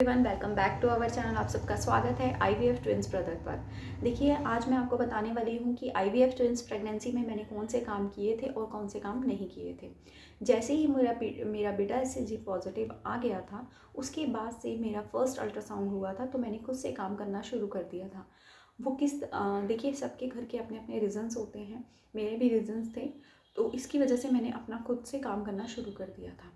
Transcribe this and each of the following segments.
Everyone, welcome back to our channel. आप सबका स्वागत है आईवीएफ ट्विंस प्रोडक्ट पर। देखिए, आज मैं आपको बताने वाली हूँ कि आईवीएफ ट्विंस प्रेगनेंसी में मैंने कौन से काम किए थे और कौन से काम नहीं किए थे। जैसे ही मेरा बेटा एसएचजी पॉजिटिव आ गया था, उसके बाद से मेरा फर्स्ट अल्ट्रासाउंड हुआ था, तो मैंने खुद से काम करना शुरू कर दिया था। वो देखिए, सबके घर के अपने अपने रीज़न्स होते हैं, मेरे भी रीज़न्स थे, तो इसकी वजह से मैंने अपना खुद से काम करना शुरू कर दिया था।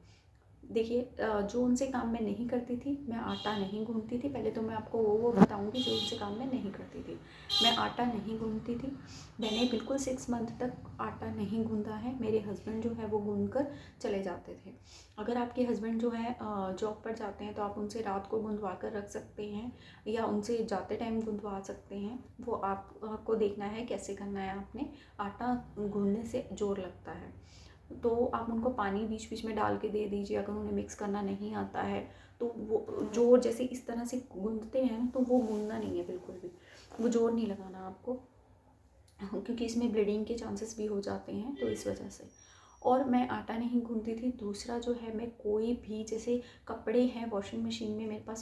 देखिए, जो उनसे काम मैं नहीं करती थी, मैं आटा नहीं गूँथती थी। पहले तो मैं आपको वो बताऊँगी जो उनसे काम मैं नहीं करती थी। मैं आटा नहीं गूँथती थी। मैंने बिल्कुल 6 मंथ तक आटा नहीं गूँथा है। मेरे हस्बैंड जो है वो गूँथ कर चले जाते थे। अगर आपके हस्बैंड जो है जॉब पर जाते हैं, तो आप उनसे रात को गूँथवा कर रख सकते हैं या उनसे जाते टाइम गूँथवा सकते हैं। वो आपको देखना है कैसे करना है आपने। आटा गूँथने से ज़ोर लगता है, तो आप उनको पानी बीच बीच में डाल के दे दीजिए। अगर उन्हें मिक्स करना नहीं आता है तो वो जोर जैसे इस तरह से गूँथते हैं, तो वो गूँथना नहीं है बिल्कुल भी, वो जोर नहीं लगाना आपको, क्योंकि इसमें ब्लीडिंग के चांसेस भी हो जाते हैं, तो इस वजह से। और मैं आटा नहीं गूँथती थी। दूसरा जो है, मैं कोई भी जैसे कपड़े हैं वॉशिंग मशीन में, मेरे पास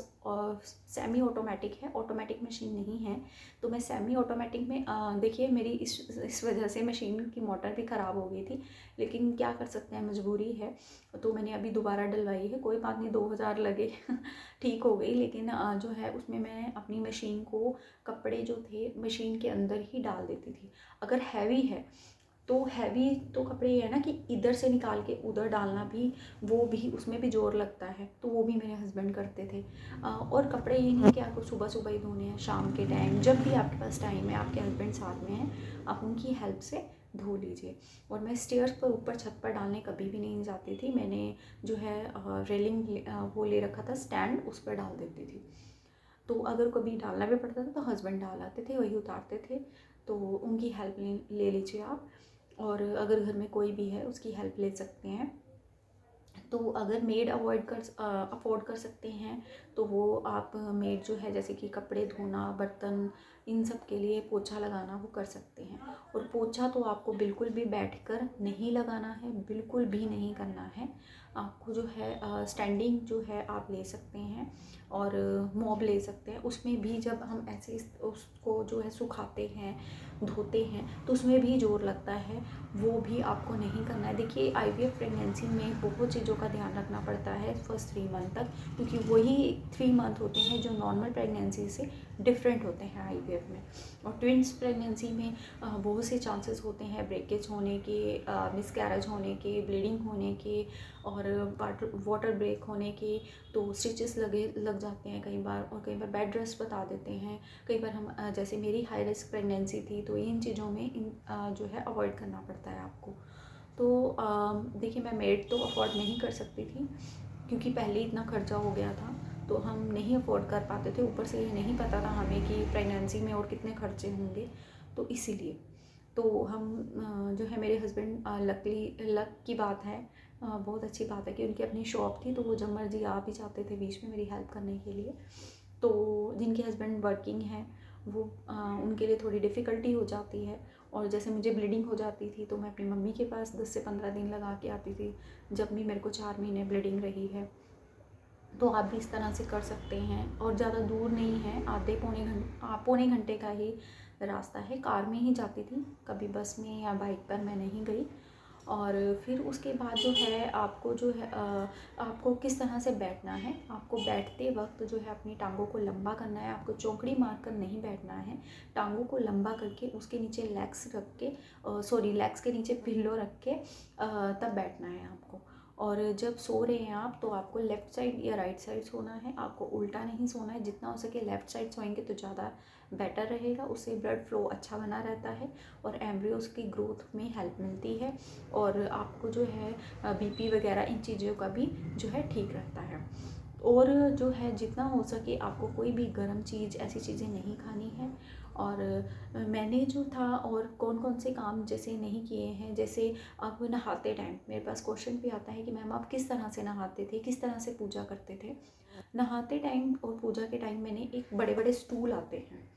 सेमी ऑटोमेटिक है, ऑटोमेटिक मशीन नहीं है, तो मैं सेमी ऑटोमेटिक में देखिए, मेरी इस वजह से मशीन की मोटर भी ख़राब हो गई थी, लेकिन क्या कर सकते हैं, मजबूरी है। तो मैंने अभी दोबारा डलवाई है, कोई बात नहीं, 2000 लगे ठीक हो गई। लेकिन जो है उसमें मैं अपनी मशीन को, कपड़े जो थे मशीन के अंदर ही डाल देती थी। अगर हैवी है तो हैवी तो कपड़े ये है ना कि इधर से निकाल के उधर डालना भी, वो भी उसमें भी ज़ोर लगता है, तो वो भी मेरे हस्बैंड करते थे। और कपड़े ये नहीं कि आपको सुबह सुबह ही धोने हैं, शाम के टाइम, जब भी आपके पास टाइम है, आपके हस्बैंड साथ में हैं, आप उनकी हेल्प से धो लीजिए। और मैं स्टेयर्स पर ऊपर छत पर डालने कभी भी नहीं जाती थी। मैंने जो है रेलिंग वो ले रखा था स्टैंड, उस पर डाल देती थी। तो अगर कभी डालना भी पड़ता था तो हस्बैंड डाल आते थे, वही उतारते थे, तो उनकी हेल्प ले लीजिए आप। और अगर घर में कोई भी है उसकी हेल्प ले सकते हैं। तो अगर मेड अफोर्ड कर सकते हैं, तो वो आप मेड जो है, जैसे कि कपड़े धोना, बर्तन, इन सब के लिए पोछा लगाना वो कर सकते हैं। और पोछा तो आपको बिल्कुल भी बैठकर नहीं लगाना है, बिल्कुल भी नहीं करना है। आपको जो है स्टैंडिंग जो है आप ले सकते हैं, और मॉब ले सकते हैं। उसमें भी जब हम ऐसे उसको जो है सुखाते हैं, धोते हैं, तो उसमें भी ज़ोर लगता है, वो भी आपको नहीं करना है। देखिए, आईवीएफ प्रेगनेंसी में बहुत चीज़ों का ध्यान रखना पड़ता है फर्स्ट 3 मंथ तक, क्योंकि वही 3 मंथ होते हैं जो नॉर्मल प्रेगनेंसी से डिफरेंट होते हैं आईवीएफ में। और ट्विंस प्रेगनेंसी में बहुत से चांसेस होते हैं ब्रेकेज होने के, मिसकैरेज होने के, ब्लीडिंग होने के, और वाटर ब्रेक होने के। तो स्टिचेस लग जाते हैं कई बार, और कई बार बेड रेस्ट बता देते हैं। कई बार हम जैसे मेरी हाई रिस्क प्रेगनेंसी थी, तो इन चीज़ों में जो है अवॉइड करना पड़ता है आपको। तो देखिए, मैं मेड तो अफोर्ड नहीं कर सकती थी, क्योंकि पहले इतना खर्चा हो गया था, तो हम नहीं अफोर्ड कर पाते थे। ऊपर से ये नहीं पता था हमें कि प्रेगनेंसी में और कितने खर्चे होंगे, तो इसीलिए। तो हम जो है, मेरे हस्बैंड लक की बात है, बहुत अच्छी बात है कि उनकी अपनी शॉप थी, तो वो जब मर्जी आ भी जाते थे बीच में मेरी हेल्प करने के लिए। तो जिनके हस्बैंड वर्किंग हैं, वो उनके लिए थोड़ी डिफ़िकल्टी हो जाती है। और जैसे मुझे ब्लीडिंग हो जाती थी, तो मैं अपनी मम्मी के पास 10 से 15 दिन लगा के आती थी, जब भी मेरे को 4 महीने ब्लीडिंग रही है। तो आप भी इस तरह से कर सकते हैं, और ज़्यादा दूर नहीं है, आधे पौने घंटे का ही रास्ता है। कार में ही जाती थी, कभी बस में या बाइक पर मैं नहीं गई। और फिर उसके बाद जो है, आपको जो है आपको किस तरह से बैठना है। आपको बैठते वक्त जो है अपनी टांगों को लंबा करना है, आपको चौकड़ी मारकर नहीं बैठना है। टांगों को लंबा करके उसके नीचे लेग्स रख के, लेग्स के नीचे पिल्लो रख के तब बैठना है आपको। और जब सो रहे हैं आप, तो आपको लेफ़्ट साइड या राइट साइड सोना है, आपको उल्टा नहीं सोना है। जितना हो सके लेफ़्ट साइड सोएंगे तो ज़्यादा बेटर रहेगा, उससे ब्लड फ्लो अच्छा बना रहता है, और एम्ब्रियोज़ की ग्रोथ में हेल्प मिलती है, और आपको जो है बीपी वगैरह इन चीज़ों का भी जो है ठीक रहता है। और जो है, जितना हो सके आपको कोई भी गर्म चीज़, ऐसी चीज़ें नहीं खानी है। और मैंने जो था, और कौन कौन से काम जैसे नहीं किए हैं, जैसे अब नहाते टाइम मेरे पास क्वेश्चन भी आता है कि मैम आप किस तरह से नहाते थे, किस तरह से पूजा करते थे। नहाते टाइम और पूजा के टाइम मैंने एक बड़े बड़े स्टूल आते हैं,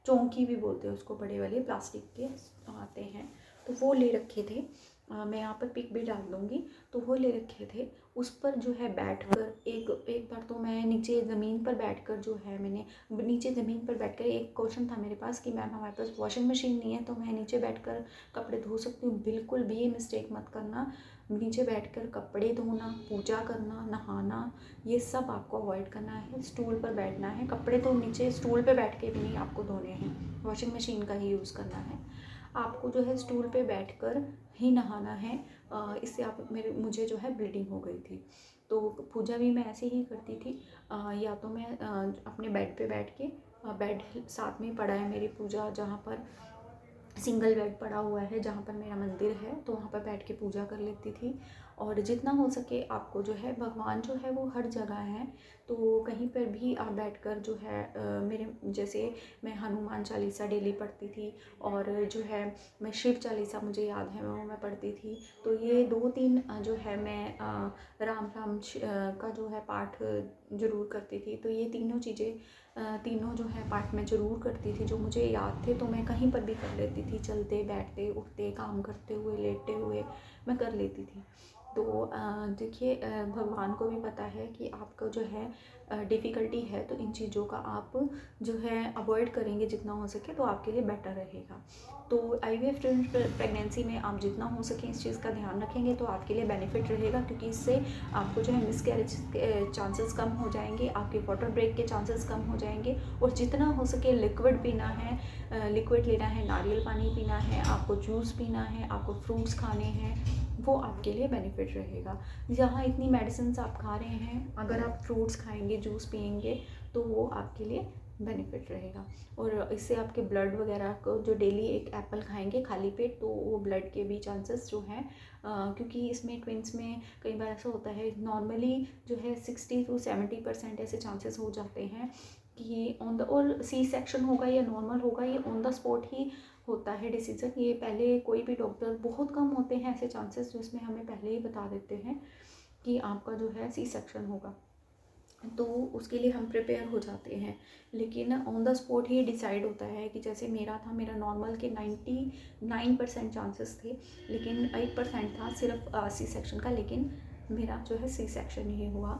चौंकी भी बोलते हैं उसको, बड़े वाले प्लास्टिक के आते हैं, तो वो ले रखे थे। मैं यहाँ पर पिक भी डाल दूँगी, तो वो ले रखे थे। उस पर जो है बैठकर एक एक बार तो मैं नीचे ज़मीन पर बैठकर जो है मैंने नीचे ज़मीन पर बैठकर, एक क्वेश्चन था मेरे पास कि मैम हमारे पास वॉशिंग मशीन नहीं है तो मैं नीचे बैठकर कपड़े धो सकती हूँ। बिल्कुल भी ये मिस्टेक मत करना। नीचे बैठकर कपड़े धोना, पूजा करना, नहाना, ये सब आपको अवॉइड करना है। स्टूल पर बैठना है। कपड़े तो नीचे स्टूल पर बैठ के भी नहीं आपको धोने हैं, वॉशिंग मशीन का ही यूज़ करना है। आपको जो है स्टूल पे बैठकर ही नहाना है। इससे आप मुझे जो है ब्लीडिंग हो गई थी, तो पूजा भी मैं ऐसे ही करती थी। या तो मैं अपने बेड पे बैठ के, बेड साथ में पड़ा है मेरी पूजा, जहाँ पर सिंगल बेड पड़ा हुआ है, जहाँ पर मेरा मंदिर है, तो वहाँ पर बैठ के पूजा कर लेती थी। और जितना हो सके आपको जो है, भगवान जो है वो हर जगह है, तो कहीं पर भी आप बैठकर जो है मेरे जैसे मैं हनुमान चालीसा डेली पढ़ती थी, और जो है मैं शिव चालीसा मुझे याद है वो मैं पढ़ती थी। तो ये 2-3 जो है मैं राम राम का जो है पाठ ज़रूर करती थी। तो ये तीनों चीज़ें तीनों जो है पाठ मैं ज़रूर करती थी, जो मुझे याद थे, तो मैं कहीं पर भी कर लेती थी, चलते बैठते उठते, काम करते हुए, लेटते हुए मैं कर लेती थी। तो देखिए, भगवान को भी पता है कि आपका जो है डिफ़िकल्टी है, तो इन चीज़ों का आप जो है अवॉइड करेंगे जितना हो सके, तो आपके लिए बेटर रहेगा। तो आईवीएफ प्रेगनेंसी में आप जितना हो सके इस चीज़ का ध्यान रखेंगे तो आपके लिए बेनिफिट रहेगा, क्योंकि इससे आपको जो है मिसकैरेज के चांसेस कम हो जाएंगे, आपके वाटर ब्रेक के चांसेस कम हो जाएंगे। और जितना हो सके लिक्विड पीना है, लिक्विड लेना है, नारियल पानी पीना है, आपको जूस पीना है, आपको फ्रूट्स खाने हैं, वो आपके लिए बेनिफिट रहेगा। जहाँ इतनी मेडिसिन आप खा रहे हैं, अगर आप फ्रूट्स खाएंगे, जूस पिएंगे, तो वो आपके लिए बेनिफिट रहेगा। और इससे आपके ब्लड वगैरह को, जो डेली एक एप्पल खाएंगे खाली पेट, तो वो ब्लड के भी चांसेस जो हैं, क्योंकि इसमें ट्विंस में कई बार ऐसा होता है, नॉर्मली जो है 60-70% ऐसे चांसेस हो जाते हैं कि ऑन द, और सी सेक्शन होगा या नॉर्मल होगा, ये ऑन द स्पॉट ही होता है डिसीजन। ये पहले कोई भी डॉक्टर, बहुत कम होते हैं ऐसे चांसेस जिसमें हमें पहले ही बता देते हैं कि आपका जो है सी सेक्शन होगा, तो उसके लिए हम प्रिपेयर हो जाते हैं। लेकिन on the spot he decide होता है कि जैसे मेरा था, मेरा नॉर्मल के 99% चांसेस थे, लेकिन 1% था सिर्फ सी सेक्शन का, लेकिन मेरा जो है सी सेक्शन ही हुआ।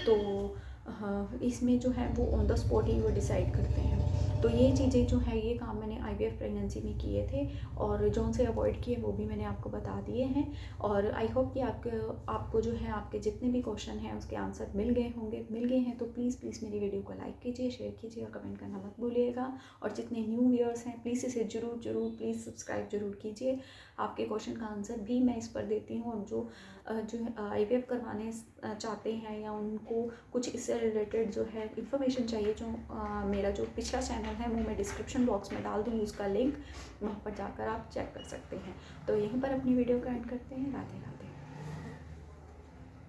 तो हाँ, इसमें जो है वो ऑन द स्पॉट ही वो डिसाइड करते हैं। तो ये चीज़ें जो है, ये काम मैंने आईवीएफ प्रेगनेंसी में किए थे, और जो उनसे अवॉइड किए वो भी मैंने आपको बता दिए हैं। और आई होप कि आपको जो है आपके जितने भी क्वेश्चन हैं उसके आंसर मिल गए हैं। तो प्लीज़ मेरी वीडियो को लाइक कीजिए, शेयर कीजिए और कमेंट करना मत भूलिएगा। और जितने न्यू व्यूअर्स हैं, प्लीज़ इसे ज़रूर प्लीज़ सब्सक्राइब ज़रूर कीजिए। आपके क्वेश्चन का आंसर भी मैं इस पर देती हूँ। और जो आईवीएफ करवाने चाहते हैं, या उनको कुछ इससे रिलेटेड जो है इन्फॉर्मेशन चाहिए, जो मेरा जो पिछला चैनल है वो मैं डिस्क्रिप्शन बॉक्स में डाल दूँगी उसका लिंक, वहाँ पर जाकर आप चेक कर सकते हैं। तो यहीं पर अपनी वीडियो को एंड करते हैं। राधे राधे।